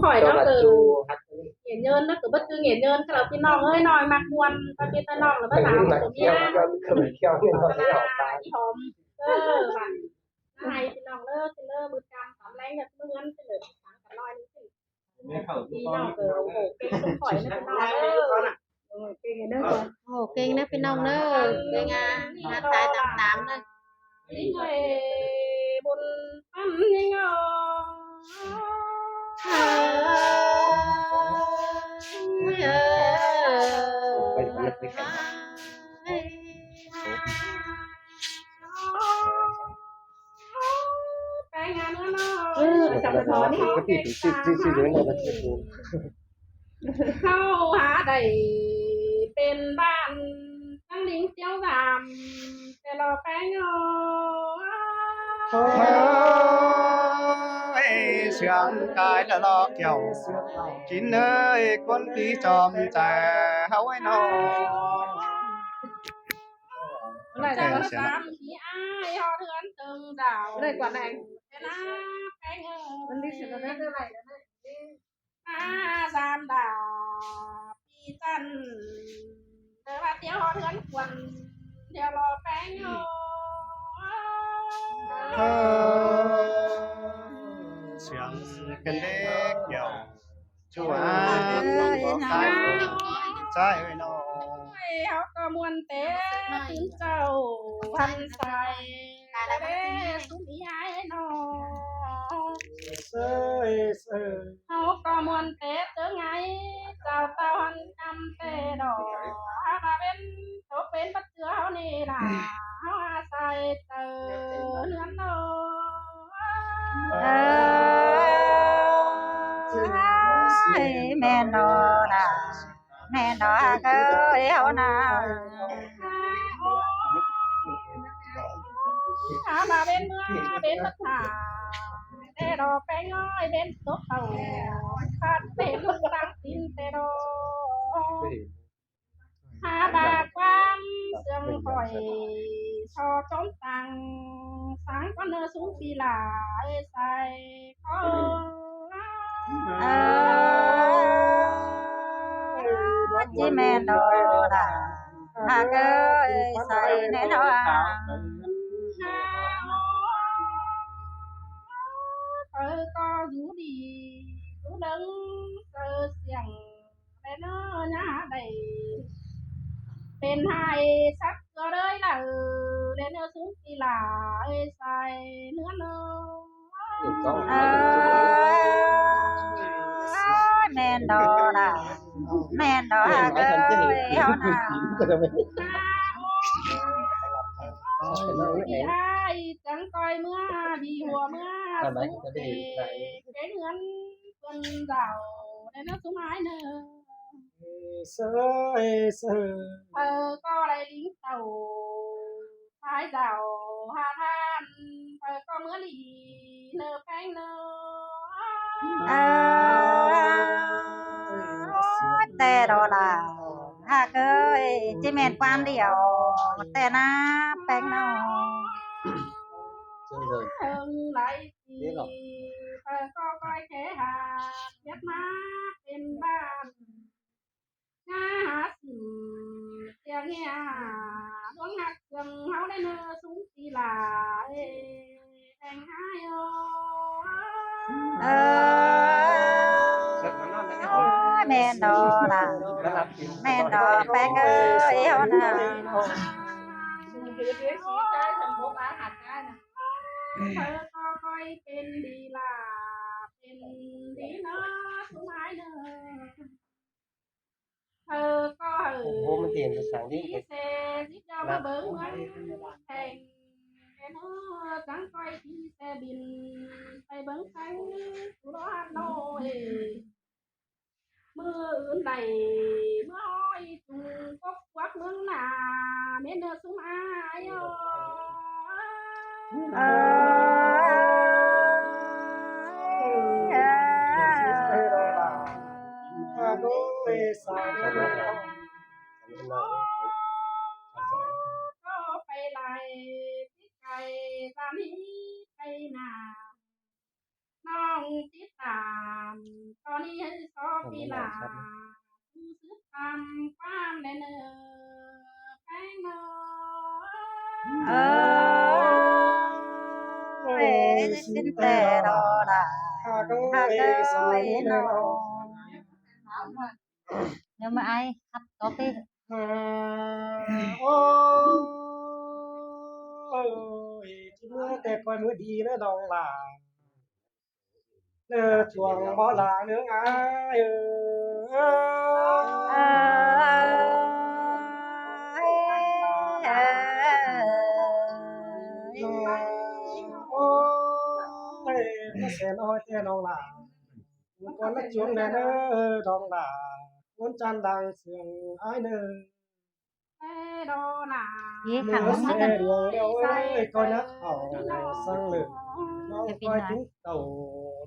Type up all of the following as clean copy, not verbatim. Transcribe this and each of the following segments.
khỏi cho nó là từ chu hát nghệ nhân nó từ bất cứ nghệ nhân cái đầu tiên nó ơi nói mặc quần ta biết ta nói là bắt nhưng đầu mà từ theo nha nó không theo nên nó thấy họ là ta ý hòm bạn nó hay thì nó bữa cam tạm lấy là nó ngắn cái lửa sáng cả nói đi nó từ ổ cái không khỏi nó nó cái nữa con ồ kinh nó phi nông nữa kinh ngã tài tạm tạm nữa đi người buồn ăn đi ngờ bây giờ nó phải cảnh cái ngàn nữa nó trong đó nó cái gì gì dưới này làเข้าหาได้เป็นบ้านทั้งลิงเสียวสามแต่เราแป้งsương cái là lo kiểu chín ơi quân tí chòm chè hấu ấy nó lại là nó tám thì ai họ thương từng đảo đây quả này thế là cáiมันดิฉันได้เท่าไหร่แล้วgiam đảo đi chân để mà tiêu họ thương quần theo lo cái sương cái đế kiểu chúa không có cái trái ấy nó họ có muôn tế tin châu văn sai để xuống ý ai nó họ có muôn tế tới ngày chào tao hắn cầm tế đỏ ba bên chỗ bên bắt chứa họ nè là họ sai tờ nướng nó mẹ nó là mẹ nó cái hậu nào bà bên mưa bên bất thả tê đò bé ngói bên tốt tàu phát bên lúc đang tin tê đò bà quan sương khỏi cho trốn tăng sáng có nơ xuống phi là sai có chị mẹ nó là cái sai nên nó có rú đi rú đứng sơ xiềng để nó nhá đầy bên hai sắc cơ đấy là đến nó xuống thì là sai nữa nó mẹ nó là mẹ nó cái hậu nào vì ai chẳng coi mưa vì mùa mưa xuống cái ngân quân rào để nó xuống mái nữa có đây lính tàu hai rào hà than có mưa lì nơ cánh nơ tè đó là cái chị mẹ quan điều tè na bèn nó lại thì có coi thế hà biết má bên ban hát tiếng nghe muốn hát dừng háo đến xuống thì là anh hai mẹ đó là mẹ đó bèn ơi hậu nào coi tên đi là tên đi nó xuống ai nữa có hôm mình tiền sáng đi xe giúp cho nó bớt thành cái nó trắng coi đi xe bình tay bấn cánh của đó nó mưa ướn đầy mưa hôi trùng cốc quát mướn là nên đưa xuống ai có phải lại cái cây ra mi cây nào non tít tàn có là tu sức tam để nở cái nở สินแต่ดอดา ข้าก็ หาก เอ เอ้ สมัย ย เนาะ น้องเดี๋ยวมาไอ้ครับต่อไป โอ้ยที่เมื่อแต่ก่อนมือดีนะน้องหลาเนื้อช่วงบ่หลาเนื้ออายโอ้ยมาแสนน้อยแต่น้องหลาก่อนละจวงแน่เด้อน้องหลาคนจันดังเสียงอายเด้อ Ê đô là ยี่ เมื่ ขัง อ มา เส กัน ดวงเดียวเอ้ยก็นักเขาสั่งเลยน้องคอยทิ้งเต่า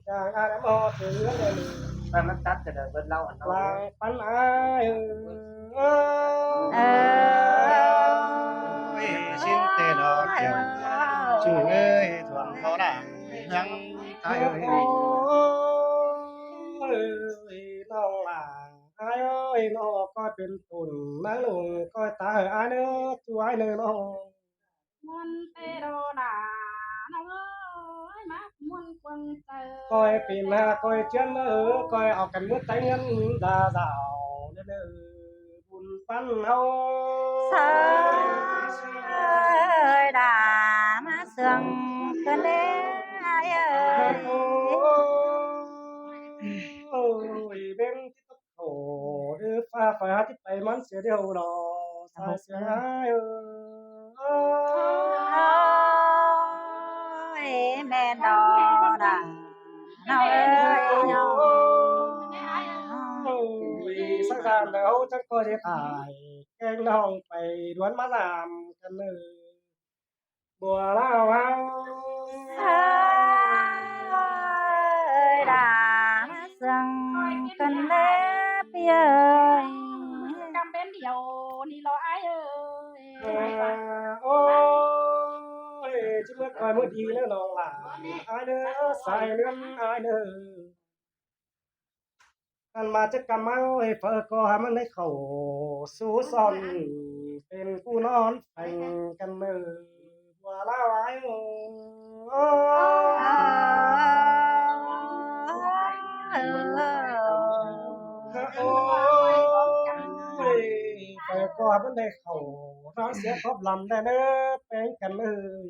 จางอาดมอถือเลย แต่มันตัดแต่เดินเบิ้ลเล่าอัน กลา เนาะ งปันอายชิ้นเตดอกเกี่ยวจู่เอ้ยถ่วงเขาด่างยังตายเอ้ย โอ้ยน้องหลาอายเอ้ยน้องก็เป็นตุ่นนางลุงก็ตายอายเนื้อช่วยเนื้อน้อง muôn tê đô là nó ơi má muôn quân tơ คอยปีนหน้าคอยเชียนคอยเอากันมือไตเงินดาสาวเด้อบุญปันเฮา เสยด่ามาเสืองกันเด้เอ้ย โอ้ยเบ่งที่ตะโถหรือฟ้าฟ้าที่ไปมันเสียเดียวดอสายเสียหายแม่ดอดาน้องเอ้ยน้อง โอ้ยสักสามแล้วจักก็จะตายแกงน้องไปดวนมาสามกันเลยบัวเล่าเฮา เอ้ยด่ามาเสืองกันเด้พี่เอ้ย cầm bên điều đi lo ai ơi โอ้ยจิเมื่อก่อนมือดีแล้วน้องหล่ะอายเด้อสายเลื่อนอายเด้ออันมาจะกำเมาให้เฟอก็ให้มันได้เข้าสู่ซ่อนเป็นผู้นอนแข่งกันเด้อบัวลาไว้โอ้ โอ้ยเฟอก็ให้มันได้เข้านอนเสียครบลำได้เด้อเป็นกันเลย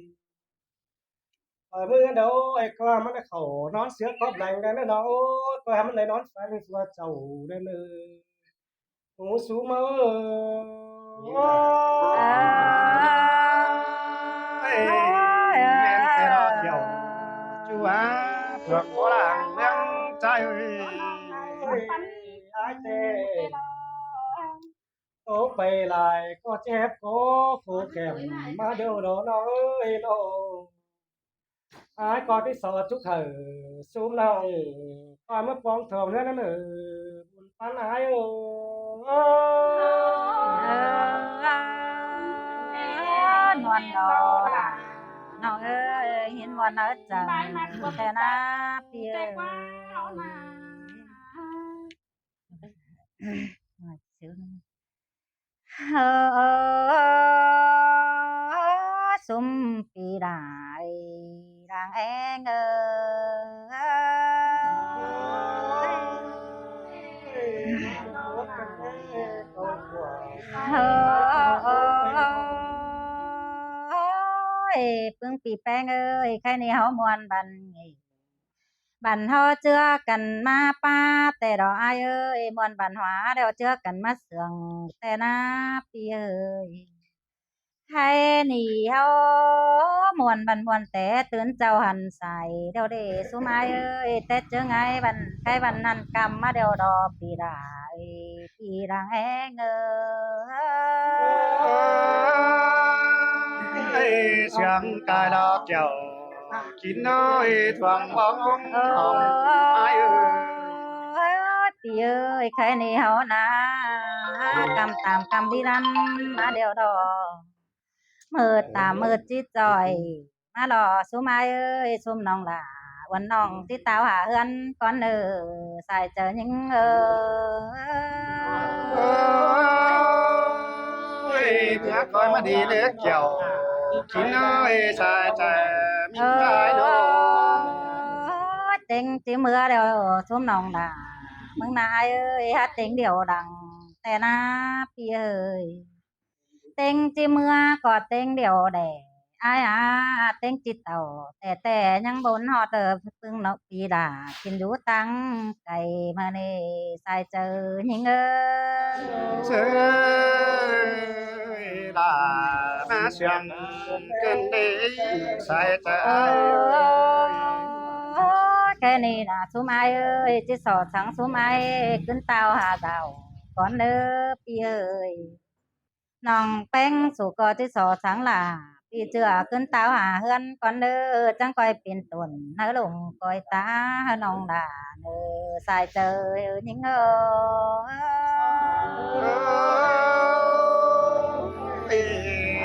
มือเดาไอ้ก็มันได้เข้านอนเสียครบแรงได้เด้อเนาะก็ให้มันได้นอนฟังสัวเจ้าได้เลยหูสูงมา เอ้ยแม่นแต่ดอกเกี่ยวจู่ถ่วงเขาด่างยังตายเอ้ย ไอ้เต้โตไปหลายก็เจ็บก็ผูกแขนมาเดียวดอน้อยน้องไอ้ก็ที่สอดทุกเธอซูมน้องความมาปองทองนั่นน่ะบุญปันไอ้โอ้ นวลดอดาน้องเอ้ยเห็นวันนั้นจังแต่นะพี่เอ้ย ซุ่มปีได้ร่างเองเอ้ยปึ้งปีแป้งเอ้ยใครนี่เฮามวนบันเฮาเจือกันมาป้าแต่ดอกอายเอ้ยมวนบันหวาเดี๋ยวเจือกันมาเสืองแต่นาพี่เอ้ยใครนี่เฮามวนบันมวนแต่ตื่นเจ้าหันใส่เดี๋ยวเดสุมายเอ้ยแต่เจอไงบันใครบันนั้นกำมาเดี๋ยวดอกปีได้ปีรังแองเอ้ย เสียงกายดอกเกี่ยวกินน้อยถ่วงบ้องของอายเอ้ย พี่เอ้ยใครนี่เฮานะกำตามกำดีรันมาเดี๋ยวดอกมืดตามืดจิตจอยมาหล่อสุมายเอ้ยสุมน้องหลา quần nòng tí tao hạ hươn con xài chờ những ơi mẹ coi mà đi lễ kiểu chín ơi sai trái mình cái đồ tiếng chỉ mưa đều xuống nòng đã mừng nai ơi hát tiếng điều đằng tè na pi ơi tiếng chỉ mưa có tiếng điều đẻ ai tiếng chỉ tàu tè nhang bốn họ tờ phương nọ pi đà kinh du tăng cày mà nè sai chờ những là má sườn cơn đi sai trái cái này là số mai ơi chứ sò trắng số mai cứng tao hà giàu con nơ pi ơi nòng bánh số có chứ sò trắng là pi chưa cứng tao hà hơn con nơ chẳng coi tiền tuần nơ lùng coi ta nòng là nơ sai trời những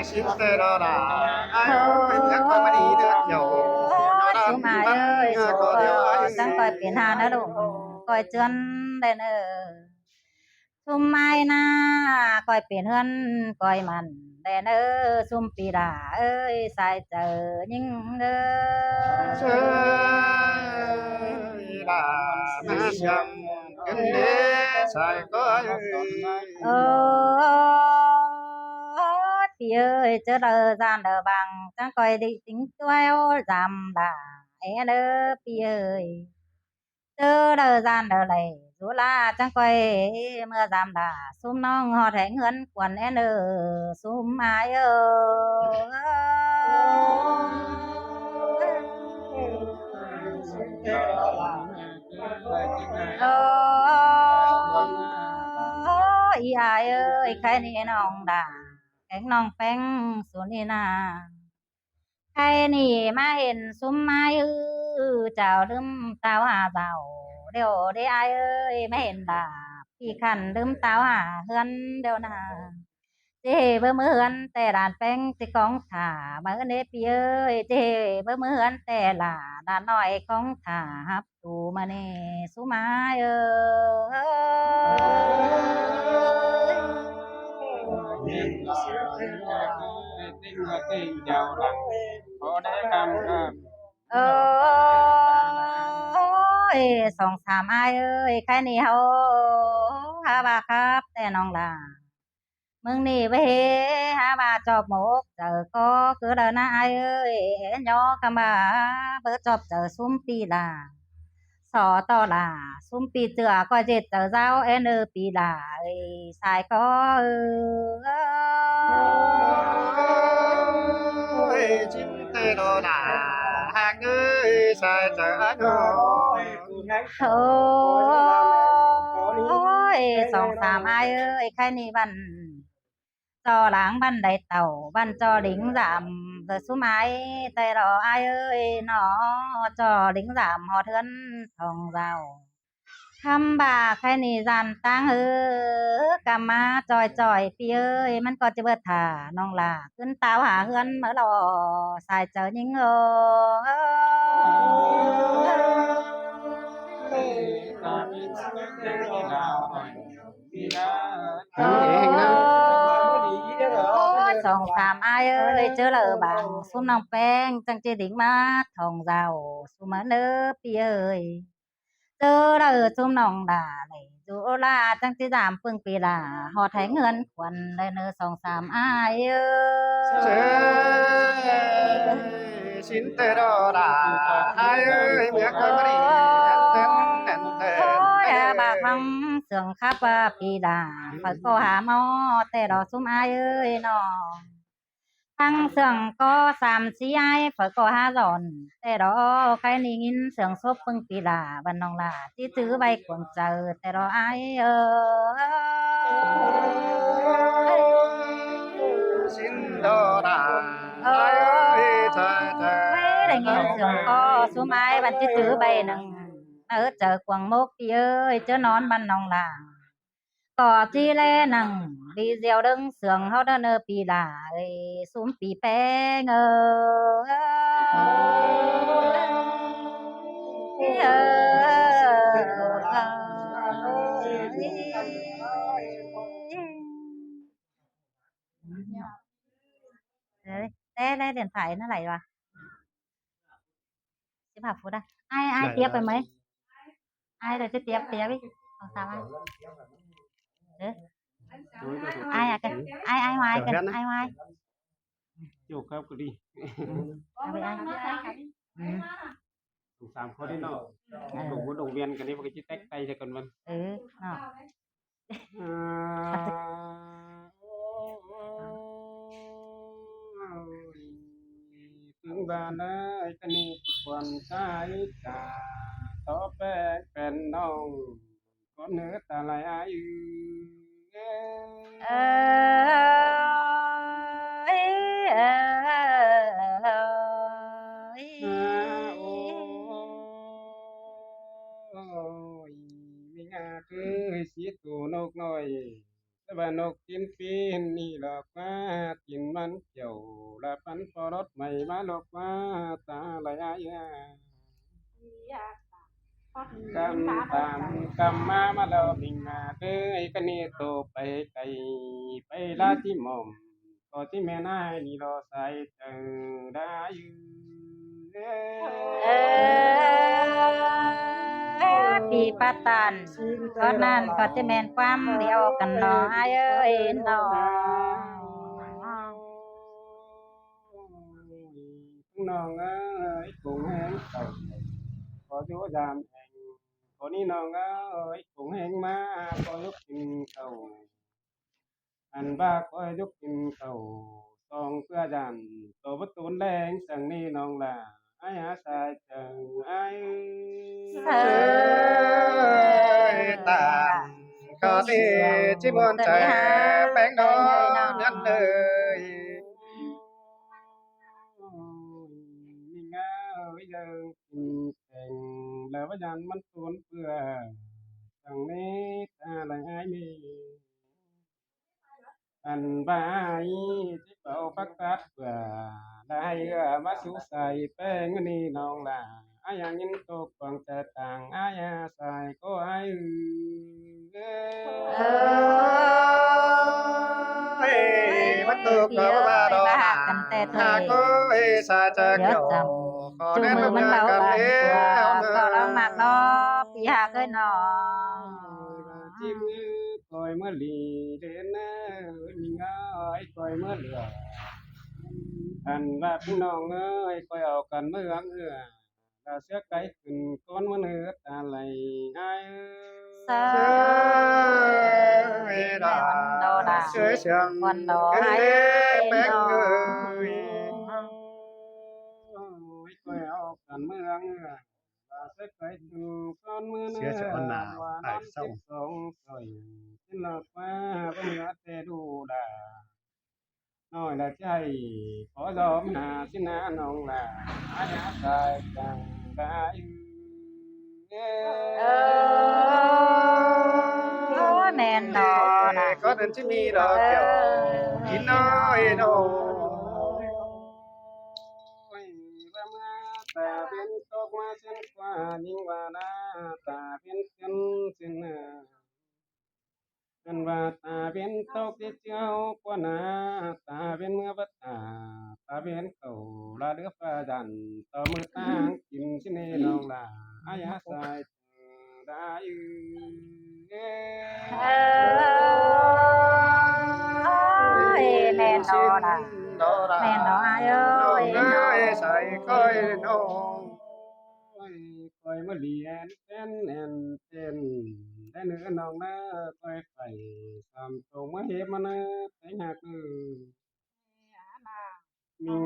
xin tê đó là ai ơi nhắc coi mà đi được nhiều số mai ơi số có chẳng coi tiền hà nơ lùng coi chân đây nơ sum mai na coi biển hơn coi màn đèn sum pi đà ơi sai chờ những là má sườn cơn đi sai có pi ơi chớ đờ gian đờ bằng chẳng coi đi tính toeo giảm đà é đơ pi ơi chớ đờ gian đờ lầy dù là chẳng coi mưa giảm đà sum nong họ thẹn ngân quần en sum ai ý ai ơi cái này nong đà cái nong phèn xuống đi na cái này mà ห็น sum mai chào đâm tao hà giàu đều đi ai ơi màเห็น đà พี่ขันลืมตาวหาเฮือนเดียวนาเจเบิ่มือเฮือนแต่ด่านแป้งสิกองถ่ามาเนพี่เอ้ยเจเบิ่มือเฮือนแต่ล่ะด่านน้อยกองถ่าฮับตูมาเนสุมาเอ้เอ้ยสองสามอ้ายเอ้ยใครนี่เฮาหาบาครับแต่น้องล่ะมึงนี่ไปหาบาจอบหมกเจอก็คือเดินนะอ้ายเอ้ยย่อกำมาเปิดจอบเจอซุ้มปีล่ะสอต่อล่ะซุ้มปีเจือก็เจ็ดเจอเจ้าปีล่ะเอ้ยสายก็chín tê đó là hàng ơi sai trái đồ โอ้ยสองสามอ้ายเอ้ยใครนี่บันจอหลังบันไดเต่าบันจอลิงgiảm giờ số máy tay đó ai ơi nó cho lính giảm họ thươn thòng rào thăm bà khai nì dàn tăng cà ma chòi chòi pi ơiมันก็จะเบิดถ่าน้องล่ะขึ้นตาวหาเฮือนเมื่อรอสายเจอยิงสองสามอ้ายเอ้ยเจอเลยบางซุ้มน้องแป้งจังจีดิ่งมาทองราวซุ้มเนื้อปีเอ้ยเจอเลยซุ้มน้องด่าเลยดูลาจังจีดามปึงปีลาหอไทยเงินขวัญเลยเนื้อสองสามอ้ายเอ้ย xin tê đó là ai ơi mẹ coi mà đi bà không sườn khắpปีดาphải có hà mòแต่ดอกซุ้มอ้ายเอ้ยน้องทั้งเสื่องก็สามสี่อ้ายphải có hà giòn แต่ดอกใครนี่ยินเสื่องซบปึงปีลาบันน้องลาที่ถือใบกวนเจอแต่ดอกอ้ายเอ้ย xin đó là ai ơi trời trời ได้ยินเสียงก็สุไม้บันที่ถือใบหนึ่งเจอกวางมกพี่เอ้ยเจอนอนบันนองลาก่อจีแลหนังดีเดียวดึงเสียงเขาเดินปีลาเอ้ยซุ้มปีแป้ง เอđây điện thoại nó lại rồi chị bảo phút đây ai tiếp rồi mấy ai rồi chứ tiếp tiếp đi không sao ai ai à cái ai ngoài cái ai ngoài chụp khắp cái điถูก3คนนี่เนาะลงเวียนกันนี่มันก็สิแตกไตซะกันมัน ถึงบ้านเอ้ยกันนี่ควรใจกาต่อแป้งเป็นน้องก็เนื้อตาลายอายุมีงาคือสีตัวนกน้อยแต่ว่านกกินปีนนี่หลอกมากินมันเกี่ยวและปันพอรถใหม่มาหลอกมาตาลายอากำตามกำมาแล้วมิงมาเด้อกันนี่โตไปไกลไปลาที่หม่อมก็ที่แม่นายนี่รอใส่เจอได้ปีปะตันก็นั่นก็จะแม่นความเดียวกันเนาะเอ้ยเนาะ น้องเอ้ยกุ้งแห้งเต่าขออยู่ยามแห่งขอนี่น้องเอ้ยกุ้งแห้งมาขอยุกกินเต่าอันบ้าขอยุกกินเต่าซองเพื่อยันโตประตูนแรงสั่งนี่น้องล่ะไอ้หาสายจังไอ้ตามก็ดีที่บนใจแป้งน้องยันเลยมีเงายังแต่งแล้วว่ายันมันสวนเพื่อสั่งนี้ตาลายมีอันบายที่เป่าพักตัดเพื่อได้มาสู่ใส่แป้งนี่น้องล่ะอายังยินตกฟังแต่ต่างอายาใส่ก็ไอ้มันตกก็มาดอกหากก็สาจะเกี่ยวขอแนะนำ mình bảoกัน bạn เลี้ยว của có đâu mặc nó bị hạ cái nó จิ้มคอยเมื่อลีเดินนะมีง่ายคอยเมื่อเหลืออันว่าพี่น้องเอ้ยคอยเอากันเมื่อเอื้อตาเสื้อไก่ขึ้นก้นมันเนื้อตาไหลง่าย sơ เวลาเชื่อเสียง con đó กัน hay เด้แป้ง nó เอ้ยคอยเอากันเมื่อเอื้อตาเสื้อไก่ขึ้นก้นมือเนื้อว่าน้ำสิบสองสอยสินหลักมาบ่เหนือแต่ดูดา น้อยละใจขอดอมหน้าสินาน้องล่ะอาญาตายจังได้แม่นดอนะ ก็เดินที่มีดอกเดียวกินน้อยน้อยว่ามาตาเป็นตกมาเส้นกว่ายิ่งว่าหน้าตาเป็นกันเส้นหน้า กันว่าตาเป็นตกที่เจ้ากว่านาตาเป็นเมื่อบัดตาเป็นเก่าลาเลือฟ้าดันต่อมือต่างกินสิเนน้องลาอายาสายได้แม่นดอนะแม่นดอเอ้ย น้องใส่ก้อยน้องก้อยมาเลียนเป็นแอนเป็นได้เนื้อน้องนะก้อยไข่ทำตรงมาเห็บมานะไปหาคือมิง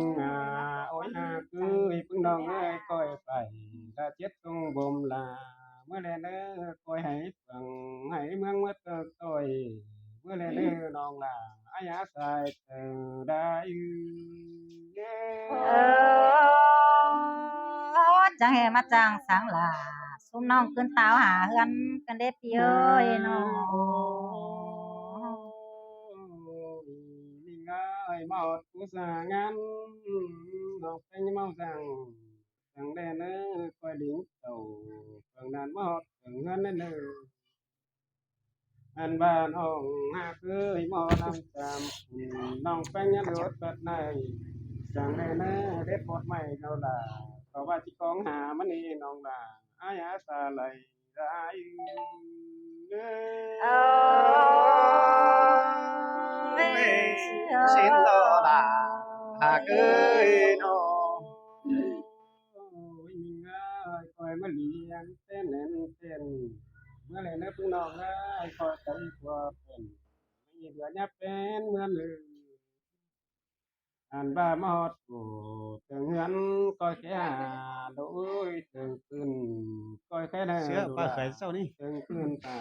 โอ้ยหาคือพึ่งน้องเอ้ยก้อยไปถ้าเจ็ดตรงบ่มลาเมื่อไรเด้อก้อยให้ฟังให้เมืองเมื่อเติบโตยเมื่อไรเด้อน้องลาอายาสายเธอได้chẳng hề mắt chàng sáng là xung non cơn táo hả hân cơn đếp pi ơi nó มีง่ายมาอดผู้สางานน้องเป็นเมาจัง chẳng đen nữa coi đỉnh tàu phường đàn mót phường ngân nên nữa anh bạn ông hạ cưới mò làm chạm nòng phanh nhá lướt bật này chẳng đen nữa đết bọt mày đâu là có ba chỉ con hà mất đi nòng là ai á ta lại ra xin lo là hà cưới nó mình ơi coi mà liền tên lên tênเมื่อไรนะพี่น้องเอ้ยคอยกันกว่าเป็นไม่เหลือเนี่ยเป็นเมื่อลืมอันบ้ามาฮอดกูถึงเงินก้อยแค่ดูถึงคืนก้อยแค่ได้ Sữa ดู ba khởi sau đi ถึงคืนตา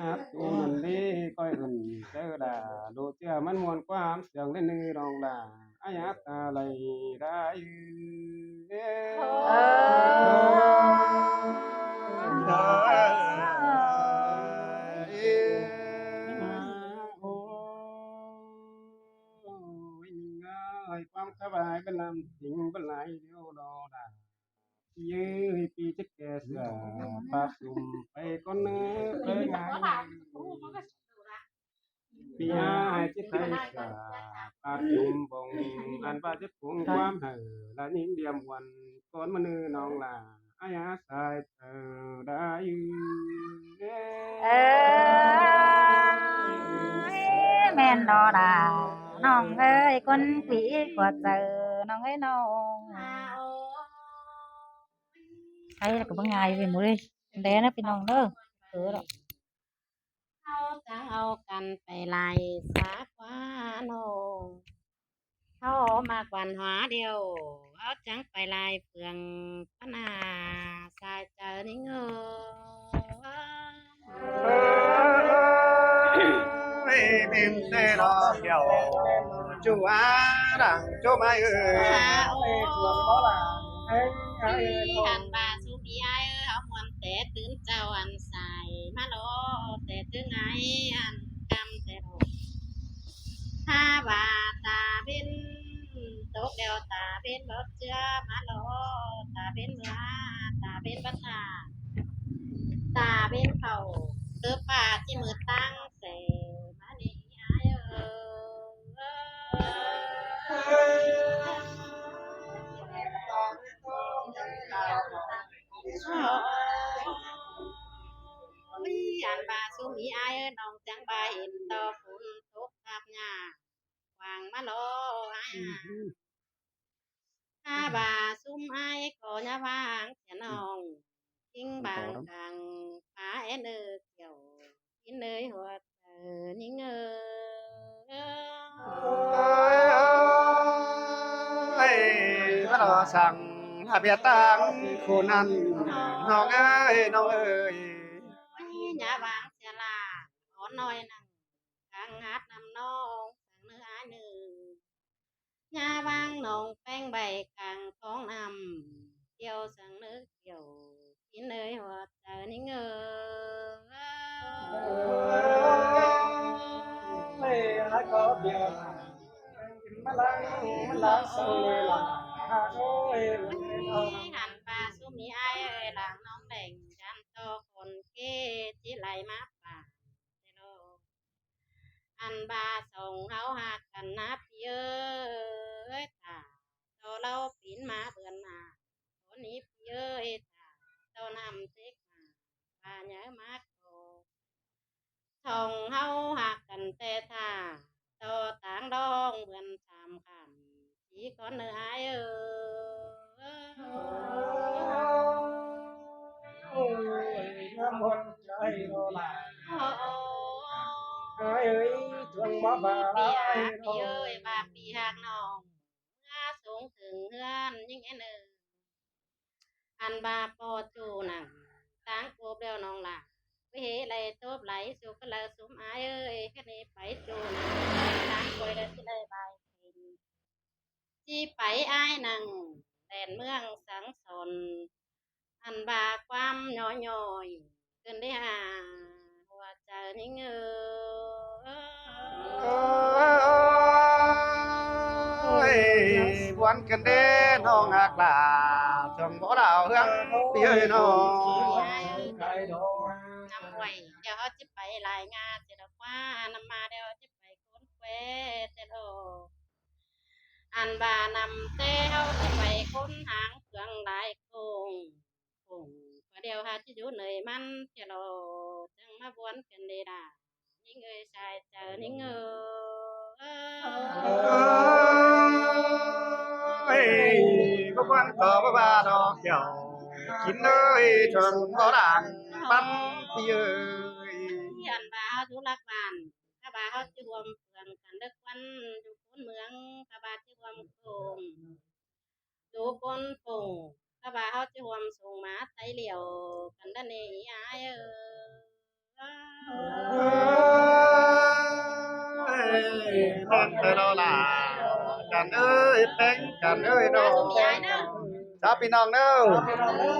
ฮับกูมันดีก้อยอื่นเจอด่าดูเชื่อมันมวนความเสียงเล่นนี่รองด่าอายักอะไรได้ความสบายเป็นลำสิงเป็นไหลเดียวรอด่ายื้อปีจะแก่เสือปากสุ่มไปก้อนเนื้อไปไงปีหายที่ไทยเสือปากสุ่มบงอันปาจะผงความเห่อและนิ่งเดียมวันก้อนมะนือน้องลาอายาสายเธอได้ยื้แม่นดอดาน้องเอ้ยคนผีกว่าเจอน้องเอ้ยน้องใครก็บ่ง่ายเว้ยหมูเอ้ยแดนะพี่น้องเด้อดอก เขาจะเอากันไปไล่สาควานงเขามากวันหัวเดียวเอาจังไปไล่เฟืองพนาสายเจอนี่เงอ tìm tê lo kiểu chú á đằng chú mai ơi đó là anh หันบาสุบีไอเอามวนแต่ตื่นเจ้าอันใสมาโลแต่ถึงไงอันกำแต่โลถ้าว่าตาเป็นตกเดียวตาเป็นรถเชื่อมาโลตาเป็นเมื่อตาเป็นปัญหาตาเป็นเขาเตือป่าที่มือตั้งเสมานี่ไออันบาสุมีไอน้องจังบาเห็นต่อฝนตกทับหญ้าวางมาโลไอถ้าบาซุมไอก็อย่าวางเสียน้องทิ้งบางกลางฟ้าเอ็นเกี่ยวกินเลยหัวนิ่งbắt đầu sang hà bia tang khổ nanน้องเอ้ยน้องเอ้ย อย่าวางเสียลาขอหน่อยนั่งกลางหัดนำน้องสั่งเนื้อหนึ่งอย่าวางน้องแป้งใบกลางท้องนำเกี่ยวสั่งเนื้อเกี่ยวกินเลยหัวนิ่งai có việc mà lắng sôi là hà ơi หันปลาสุมีไอเอ้ยหลังน้องแดงจันโตคนเก้ที่ไหลมาป่าเซโลอันบาส่งเฮาหักกันนับเยอะตาโตเราปีนมาเบือนมาคนนี้เยอะตาโตนำเซ็กมาป่าเยอะมากโตส่งเฮาหักกันแต่ท่าโตต่างดองเบือนสามคำchỉ có nơi ai một trời đồ là ai ơi thương má bà aiพี่เอ้ยบาปีหักน้องงาสูงถึงเฮือนยิ่งแอนอันบาปอจูนังตั้งกบเดียวน้องล่ะไปเฮไรตบไหลสุกเลยสุมอายเอ้ยแค่นี้ไปจูนังตั้งกวยเลยที่ไรใบที่ไปอายนังแดนเมืองสังสนอันบาความย่อยย่อยเกินได้หาหัวใจนิ่งbuồn cần đêน้องหักหลา เอ้ยน้อง ไก่ดอง นำไว้เดี๋ยวเขาจะไปรายงานเสร็จแล้วว่านำมาเดี๋ยวจะไปค้นเควเสร็จอันบานำเต้เขาจะไปค้นหางเครื่องลายโกงโกงก็เดี๋ยวหาจะอยู่เหนื่อยมันเจรจังมาบวนกันเลยด่ายิ่งเอ้ยชายเจอนิ่งเอ้ยบ่ควรก็บ่ว่าดอกเกี่ยวกินเอ้ยชนบ่ด่างปันพี่เอ้ย อันบาทุลักบานข้าบาเขาจะรวมเพื่อนกันเด็กวันอยู่คนเมืองข้าบาจะรวมโกงอยู่คนโป่งข้าบาเขาจะรวมส่งมาไตเหลียวกันด้านนี้อายแป้งแต่เราล่ะกันเอ้ยแป้งกันเอ้ยน้อง ยายเนาะ จ้าพี่น้องเด้อ พี่น้องเด้อ